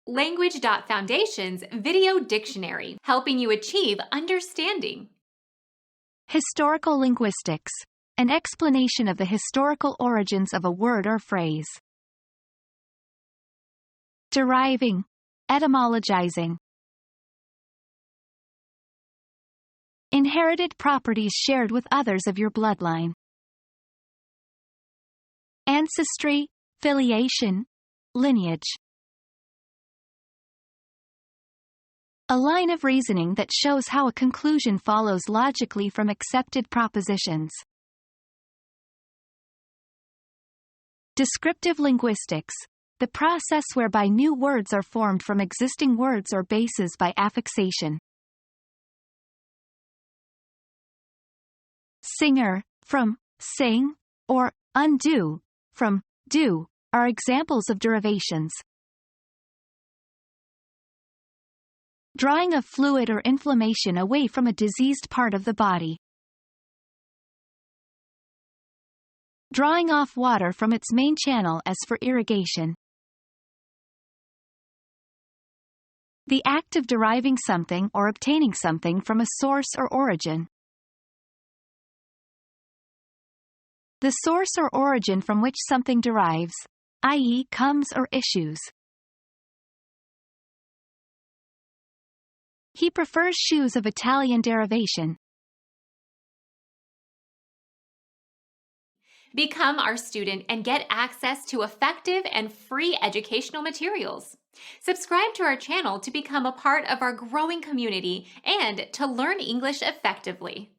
Language.Foundation's Video Dictionary, helping you achieve understanding. Historical linguistics, an explanation of the historical origins of a word or phrase. Deriving, etymologizing. Inherited properties shared with others of your bloodline. Ancestry, filiation, lineage. A line of reasoning that shows how a conclusion follows logically from accepted propositions. Descriptive linguistics, the process whereby new words are formed from existing words or bases by affixation. Singer, from sing, or undo, from do, are examples of derivations. Drawing of fluid or inflammation away from a diseased part of the body. Drawing off water from its main channel as for irrigation. The act of deriving something or obtaining something from a source or origin. The source or origin from which something derives, i.e., comes or issues. He prefers shoes of Italian derivation. Become our student and get access to effective and free educational materials. Subscribe to our channel to become a part of our growing community and to learn English effectively.